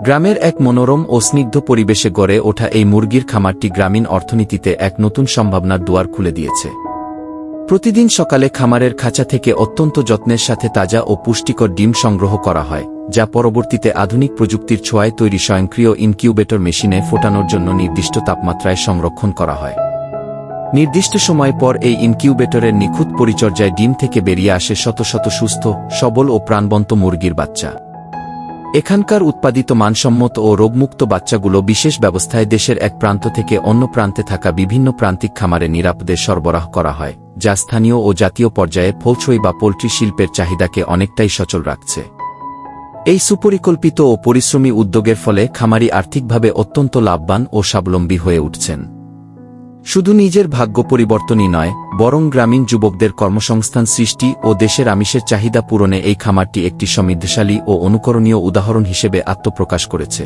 গ্রামের এক মনোরম ও স্নিগ্ধ পরিবেশে গড়ে ওঠা এই মুরগির খামারটি গ্রামীণ অর্থনীতিতে এক নতুন সম্ভাবনার দুয়ার খুলে দিয়েছে। প্রতিদিন সকালে খামারের খাঁচা থেকে অত্যন্ত যত্নের সাথে তাজা ও পুষ্টিকর ডিম সংগ্রহ করা হয়, যা পরবর্তীতে আধুনিক প্রযুক্তির ছোঁয়ায় তৈরি স্বয়ংক্রিয় ইনকিউবেটর মেশিনে ফোটানোর জন্য নির্দিষ্ট তাপমাত্রায় সংরক্ষণ করা হয়। নির্দিষ্ট সময় পর এই ইনকিউবেটরের নিখুঁত পরিচর্যায় ডিম থেকে বেরিয়ে আসে শত শত সুস্থ, সবল ও প্রাণবন্ত মুরগির বাচ্চা। এখানকার উৎপাদিত মানসম্মত ও রোগমুক্ত বাচ্চাগুলো বিশেষ ব্যবস্থায় দেশের এক প্রান্ত থেকে অন্য প্রান্তে থাকা বিভিন্ন প্রান্তিক খামারে নিরাপদে সরবরাহ করা হয়, যা স্থানীয় ও জাতীয় পর্যায়ে পোলট্রি বা পোলট্রি শিল্পের চাহিদাকে অনেকটাই সচল রাখছে। এই সুপরিকল্পিত ও পরিশ্রমী উদ্যোগের ফলে খামারি আর্থিকভাবে অত্যন্ত লাভবান ও স্বাবলম্বী হয়ে উঠছেন। শুধু নিজের ভাগ্য পরিবর্তনই নয়, বরং গ্রামীণ যুবকদের কর্মসংস্থান সৃষ্টি ও দেশের আমিষের চাহিদা পূরণে এই খামারটি একটি সমৃদ্ধশালী ও অনুকরণীয় উদাহরণ হিসেবে আত্মপ্রকাশ করেছে।